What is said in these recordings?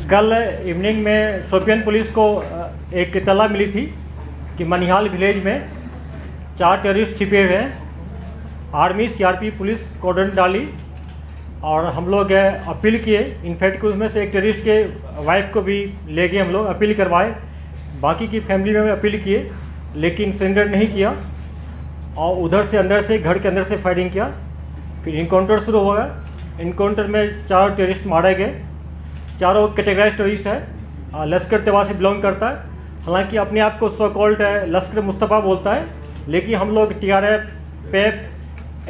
कल इवनिंग में शोपियान पुलिस को एक इत्तला मिली थी कि मनिहाल विलेज में 4 टेररिस्ट छिपे हुए हैं। आर्मी सीआरपी पुलिस कॉर्डन डाली और हम लोग अपील किए। इनफैक्ट उसमें से एक टेररिस्ट के वाइफ को भी ले गए, हम लोग अपील करवाए। बाकी की फैमिली में अपील किए लेकिन सरेंडर नहीं किया और उधर से अंदर से घर के अंदर से फायरिंग किया। फिर इनकाउंटर शुरू हुआ। इनकाउंटर में 4 टेररिस्ट मारे गए। चारों कैटेगराइज टेररिस्ट है, लश्कर तैयबा से बिलोंग करता है। हालांकि अपने आप को सो कॉल्ड लश्कर मुस्तफ़ा बोलता है, लेकिन हम लोग TRF, PEF,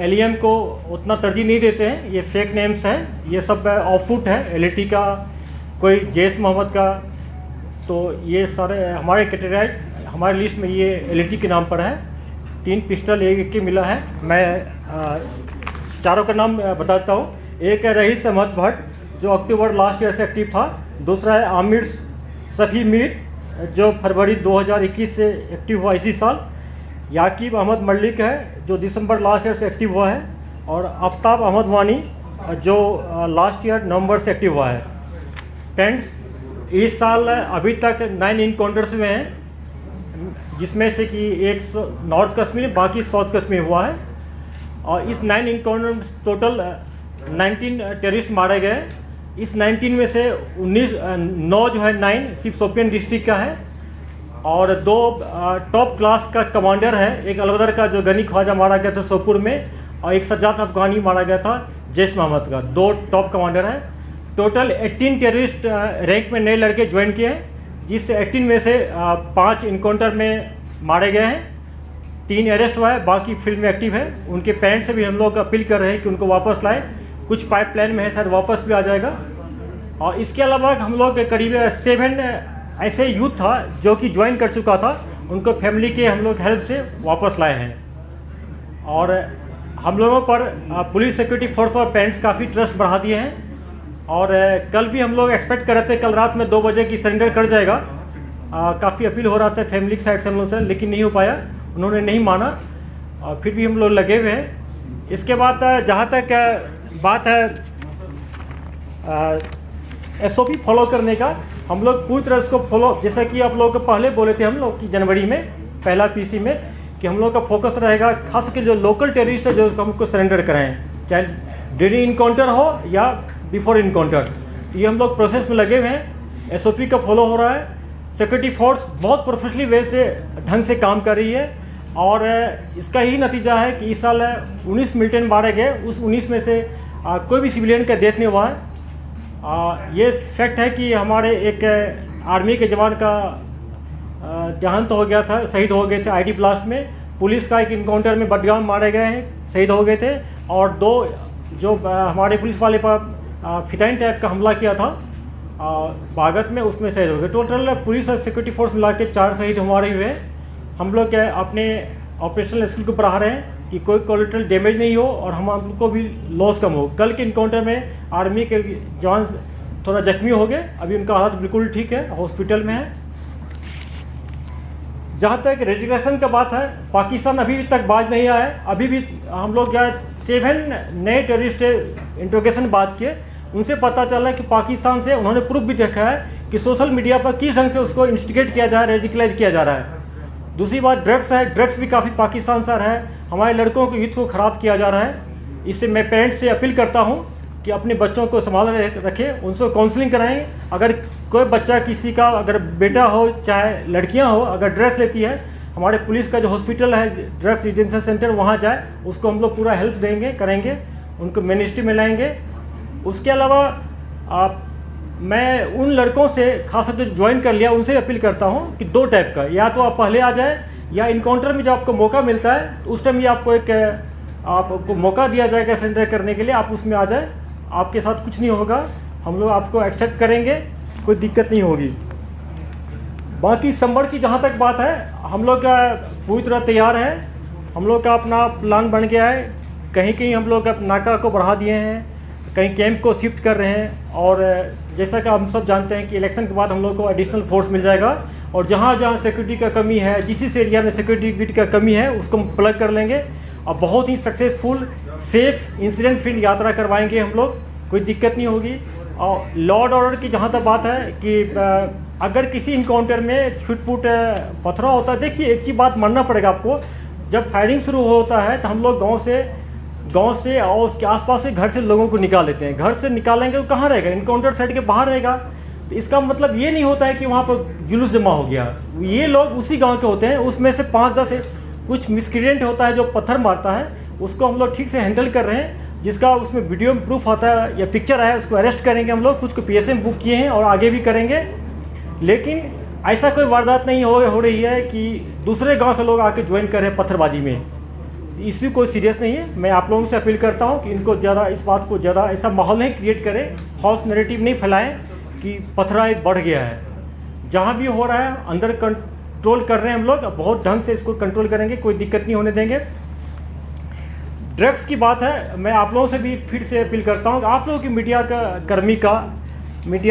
LEM को उतना तरजीह नहीं देते हैं। ये फेक नेम्स हैं, ये सब ऑफुट है, LAT का, कोई जैश मोहम्मद का। तो ये सारे हमारे कैटेगराइज हमारे लिस्ट में ये LAT के नाम पर है। 3 पिस्टल एक के मिला है। मैं चारों का नाम बताता हूँ। एक है रईस अहमद भट्ट जो अक्टूबर लास्ट ईयर से एक्टिव था। दूसरा है आमिर सफ़ी मीर जो फरवरी 2021 से एक्टिव हुआ इसी साल। याकीब अहमद मलिक है जो दिसंबर लास्ट ईयर से एक्टिव हुआ है। और आफ्ताब अहमद वानी जो लास्ट ईयर नवंबर से एक्टिव हुआ है। फ्रेंड्स, इस साल अभी तक 9 इनकाउंटर्स हुए हैं, जिसमें से कि एक नॉर्थ कश्मीर बाकी साउथ कश्मीर हुआ है। और इस 9 इनकाउंटर टोटल 19 टेररिस्ट मारे गए। इस 19 में से 9 जो है 9 सिर्फ शोपियान डिस्ट्रिक्ट का है। और 2 टॉप क्लास का कमांडर है। एक अलवदर का जो गनी ख्वाजा मारा गया था सोपुर में, और एक सज्जाद अफगानी मारा गया था जैश मोहम्मद का। 2 टॉप कमांडर हैं। टोटल 18 टेररिस्ट रैंक में नए लड़के ज्वाइन किए हैं, जिससे 18 में से 5 इनकाउंटर में मारे गए हैं। 3 अरेस्ट हुआ है, बाकी फील्ड में एक्टिव है। उनके पेरेंट्स से भी हम लोग अपील कर रहे हैं कि उनको वापस लाएं। कुछ पाइपलाइन में है, सर वापस भी आ जाएगा। और इसके अलावा हम लोग करीब 7 ऐसे यूथ था जो कि ज्वाइन कर चुका था, उनको फैमिली के हम लोग हेल्प से वापस लाए हैं। और हम लोगों पर पुलिस सिक्योरिटी फोर्स और पेरेंट्स काफ़ी ट्रस्ट बढ़ा दिए हैं। और कल भी हम लोग एक्सपेक्ट कर रहे थे कल रात में 2 बजे की सरेंडर कर जाएगा। काफ़ी अपील हो रहा था फैमिली की साइड से हम लोग से, लेकिन नहीं हो पाया, उन्होंने नहीं माना। और फिर भी हम लोग लगे हुए हैं। इसके बाद जहाँ तक बात है SOP फॉलो करने का, हम लोग पूरी तरह इसको फॉलो, जैसा कि आप लोग पहले बोले थे हम लोग कि जनवरी में पहला PC में कि हम लोग का फोकस रहेगा खास करके जो लोकल टेररिस्ट है जो हमको सरेंडर कराएं, चाहे ड्यूरिंग इनकाउंटर हो या बिफोर इनकाउंटर। ये हम लोग प्रोसेस में लगे हुए हैं। SOP का फॉलो हो रहा है। सिक्योरिटी फोर्स बहुत प्रोफेशनली वे से ढंग से काम कर रही है। और इसका ही नतीजा है कि इस साल 19 मिलिटेंट मारे गए। उस 19 में से कोई भी सिविलियन का डेथ नहीं हुआ है। ये फैक्ट है कि हमारे एक आर्मी के जवान का देहांत हो गया था, शहीद हो गए थे ID ब्लास्ट में। पुलिस का एक इनकाउंटर में बडगाम मारे गए हैं, शहीद हो गए थे। और 2 जो हमारे पुलिस वाले पर फिटाइन टाइप का हमला किया था बागत में, उसमें शहीद हो गए। टोटल पुलिस और सिक्योरिटी फोर्स मिला के 4 शहीद हमारे हुए हैं। हम लोग अपने ऑपरेशनल स्किल को बढ़ा रहे हैं कि कोई कोलेटरल डैमेज नहीं हो और हम को भी लॉस कम हो। कल के इनकाउंटर में आर्मी के जवान थोड़ा जख्मी हो गए, अभी उनका हालत बिल्कुल ठीक है, हॉस्पिटल में है। जहाँ तक रेजिग्नेशन का बात है, पाकिस्तान अभी तक बाज नहीं आया है। अभी भी हम लोग 7 नए टेररिस्ट इंट्रोगेशन बात किए, उनसे पता चला है कि पाकिस्तान से उन्होंने प्रूफ भी देखा है कि सोशल मीडिया पर किस ढंग से उसको इंस्टिगेट किया जा रहा है, रेडिकलाइज किया जा रहा है। दूसरी बात ड्रग्स है, ड्रग्स भी काफ़ी पाकिस्तान से आ रहा है। हमारे लड़कों के यूथ को ख़राब किया जा रहा है। इससे मैं पेरेंट्स से अपील करता हूं कि अपने बच्चों को संभाल रखें, उनसे काउंसलिंग कराएं। अगर कोई बच्चा किसी का, अगर बेटा हो चाहे लड़कियां हो, अगर ड्रग्स लेती है, हमारे पुलिस का जो हॉस्पिटल है ड्रग्स डिटेंशन सेंटर, वहाँ जाए, उसको हम लोग पूरा हेल्प देंगे, करेंगे, उनको मिनिस्ट्री में लाएंगे। उसके अलावा मैं उन लड़कों से खास जो ज्वाइन कर लिया उनसे अपील करता हूं कि 2 टाइप का, या तो आप पहले आ जाएं या इनकाउंटर में जब आपको मौका मिलता है तो उस टाइम ये आपको मौका दिया जाएगा सरेंडर करने के लिए, आप उसमें आ जाएं। आपके साथ कुछ नहीं होगा, हम लोग आपको एक्सेप्ट करेंगे, कोई दिक्कत नहीं होगी। बाकी संभल की जहाँ तक बात है, हम लोग पूरी तरह तैयार है। हम लोग का अपना प्लान बन गया है। कहीं कहीं हम लोग नाका को बढ़ा दिए हैं, कहीं कैंप को शिफ्ट कर रहे हैं। और जैसा कि हम सब जानते हैं कि इलेक्शन के बाद हम लोग को एडिशनल फोर्स मिल जाएगा, और जहाँ जहाँ सिक्योरिटी का कमी है, जिस एरिया में सिक्योरिटी का कमी है, उसको हम प्लग कर लेंगे और बहुत ही सक्सेसफुल सेफ इंसिडेंट फ्री यात्रा करवाएंगे हम लोग। कोई दिक्कत नहीं होगी। और लॉ एंड ऑर्डर की जहाँ तक बात है कि अगर किसी इनकाउंटर में छूट-फूट पथरा होता है, देखिए एक चीज़ बात मानना पड़ेगा आपको, जब फायरिंग शुरू होता है तो हम लोग गांव से और उसके आसपास से घर से लोगों को निकाल लेते हैं। घर से निकालेंगे तो कहाँ रहेगा, इनकाउंटर साइड के बाहर रहेगा। तो इसका मतलब ये नहीं होता है कि वहाँ पर जुलूस जमा हो गया। ये लोग उसी गाँव के होते हैं, उसमें से 5-10 कुछ मिसक्रिएंट होता है जो पत्थर मारता है, उसको हम लोग ठीक से हैंडल कर रहे हैं। जिसका उसमें वीडियो में प्रूफ आता है या पिक्चर है, उसको अरेस्ट करेंगे हम लोग। कुछ को पीएसए में बुक किए हैं और आगे भी करेंगे। लेकिन ऐसा कोई वारदात नहीं हो रही है कि दूसरे गांव से लोग आके ज्वाइन कर रहे हैं पत्थरबाजी में। इसी कोई सीरियस नहीं है। मैं आप लोगों से अपील करता हूं कि इनको ज़्यादा इस बात को ज़्यादा ऐसा माहौल नहीं क्रिएट करें, फॉल्स नैरेटिव नहीं फैलाएं कि पथराई बढ़ गया है। जहाँ भी हो रहा है अंदर कंट्रोल कर रहे हैं हम लोग, बहुत ढंग से इसको कंट्रोल करेंगे, कोई दिक्कत नहीं होने देंगे। ड्रग्स की बात है, मैं आप लोगों से भी फिर से अपील करता हूँ कि आप लोगों की मीडिया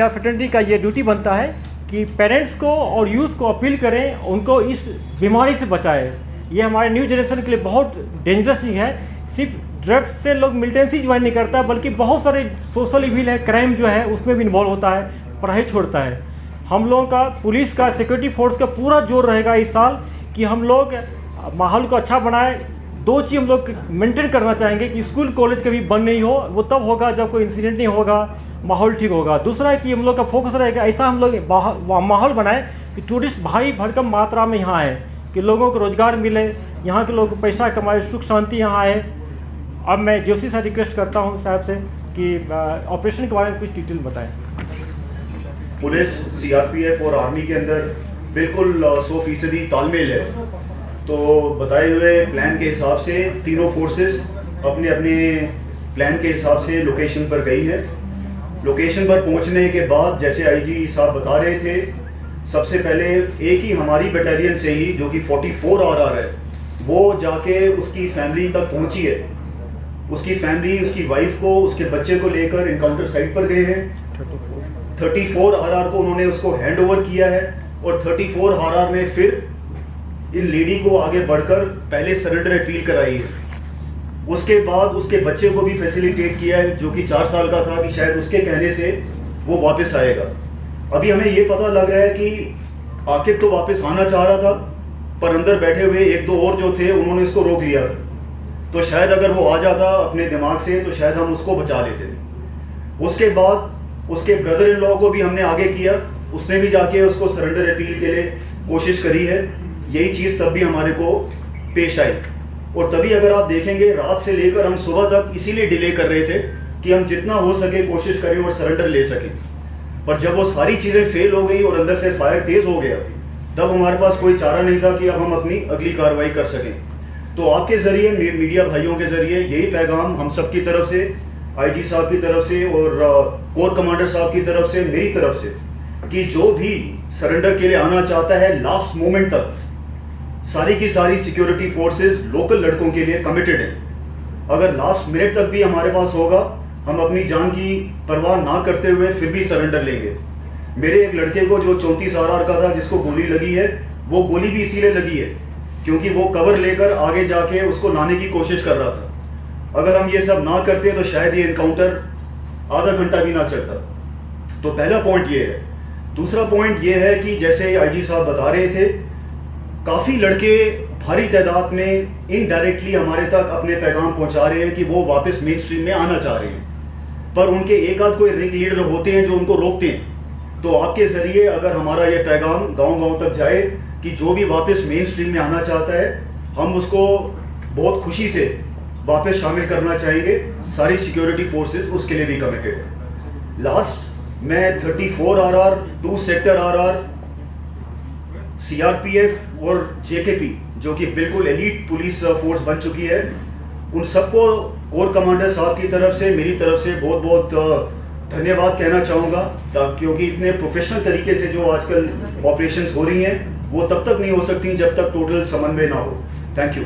फ्रेटर्निटी का ये ड्यूटी बनता है कि पेरेंट्स को और यूथ को अपील करें, उनको इस बीमारी से बचाएं। ये हमारे न्यू जनरेशन के लिए बहुत डेंजरस ही है। सिर्फ ड्रग्स से लोग मिलिटेंसी ज्वाइन नहीं करता, बल्कि बहुत सारे सोशल इविल है, क्राइम जो है उसमें भी इन्वॉल्व होता है, पढ़ाई छोड़ता है। हम लोगों का पुलिस का, सिक्योरिटी फोर्स का पूरा जोर रहेगा इस साल कि हम लोग माहौल को अच्छा बनाए। 2 चीज़ हम लोग मेंटेन करना चाहेंगे कि स्कूल कॉलेज कभी बंद नहीं हो, वो तब होगा जब कोई इंसिडेंट नहीं होगा, माहौल ठीक होगा। दूसरा है कि हम लोग का फोकस रहेगा, ऐसा हम लोग माहौल बनाए कि टूरिस्ट भारी भरकम मात्रा में यहाँ आए, कि लोगों को रोज़गार मिले, यहाँ के लोग पैसा कमाए, सुख शांति यहाँ आए। अब मैं जोशी से रिक्वेस्ट करता हूँ साहब से कि ऑपरेशन के बारे में कुछ डिटेल बताएं। पुलिस, सीआरपीएफ और आर्मी के अंदर बिल्कुल 100% तालमेल है। तो बताए हुए प्लान के हिसाब से तीनों फोर्सेस अपने अपने प्लान के हिसाब से लोकेशन पर गई है। लोकेशन पर पहुंचने के बाद जैसे आईजी साहब बता रहे थे, सबसे पहले एक ही हमारी बटालियन से ही जो कि 44 RR है, वो जाके उसकी फैमिली तक पहुंची है। उसकी फैमिली, उसकी वाइफ को, उसके बच्चे को लेकर इनकाउंटर साइट पर गए हैं। 34 RR को उन्होंने उसको हैंड ओवर किया है और 34 RR ने फिर इन लेडी को आगे बढ़कर पहले सरेंडर अपील कराई है। उसके बाद उसके बच्चे को भी फैसिलिटेट किया है जो कि 4 साल का था, कि शायद उसके कहने से वो वापस आएगा। अभी हमें ये पता लग रहा है कि आकिब तो वापस आना चाह रहा था, पर अंदर बैठे हुए 1-2 और जो थे उन्होंने इसको रोक लिया। तो शायद अगर वो आ जाता अपने दिमाग से तो शायद हम उसको बचा लेते। उसके बाद उसके ब्रदर इन लॉ को भी हमने आगे किया, उसने भी जाके उसको सरेंडर अपील के लिए कोशिश करी है। यही चीज़ तब भी हमारे को पेश आई और तभी अगर आप देखेंगे रात से लेकर हम सुबह तक इसीलिए डिले कर रहे थे कि हम जितना हो सके कोशिश करें और सरेंडर ले सकें। पर जब वो सारी चीज़ें फेल हो गई और अंदर से फायर तेज़ हो गया, तब हमारे पास कोई चारा नहीं था कि अब हम अपनी अगली कार्रवाई कर सकें। तो आपके ज़रिए, मीडिया भाइयों के ज़रिए यही पैगाम हम सब की तरफ से, आईजी साहब की तरफ से और कोर कमांडर साहब की तरफ से, मेरी तरफ से, कि जो भी सरेंडर के लिए आना चाहता है लास्ट मोमेंट तक, सारी की सारी सिक्योरिटी फोर्सेस लोकल लड़कों के लिए कमिटेड हैं। अगर लास्ट मिनट तक भी हमारे पास होगा, हम अपनी जान की परवाह ना करते हुए फिर भी सरेंडर लेंगे। मेरे एक लड़के को जो 34 RR का था, जिसको गोली लगी है, वो गोली भी इसीलिए लगी है क्योंकि वो कवर लेकर आगे जाके उसको लाने की कोशिश कर रहा था। अगर हम ये सब ना करते तो शायद ये इनकाउंटर आधा घंटा भी ना चलता। तो पहला पॉइंट ये है। दूसरा पॉइंट ये है कि जैसे आईजी साहब बता रहे थे, काफ़ी लड़के भारी तादाद में इनडायरेक्टली हमारे तक अपने पैगाम पहुंचा रहे हैं कि वो वापस मेन स्ट्रीम में आना चाह रहे हैं, पर उनके एक आध कोई रिंग लीडर होते हैं जो उनको रोकते हैं। तो आपके ज़रिए अगर हमारा ये पैगाम गांव-गांव तक जाए कि जो भी वापस मेन स्ट्रीम में आना चाहता है, हम उसको बहुत खुशी से वापस शामिल करना चाहेंगे। सारी सिक्योरिटी फोर्सेस उसके लिए भी कमिटेड है। लास्ट मैं 34 RR, 2 सेक्टर RR, सीआरपीएफ और जेकेपी जो कि बिल्कुल एलीट पुलिस फोर्स बन चुकी है, उन सबको कोर कमांडर साहब की तरफ से, मेरी तरफ से बहुत बहुत धन्यवाद कहना चाहूँगा, क्योंकि इतने प्रोफेशनल तरीके से जो आजकल ऑपरेशंस हो रही हैं वो तब तक नहीं हो सकती जब तक टोटल समन्वय ना हो। Thank you.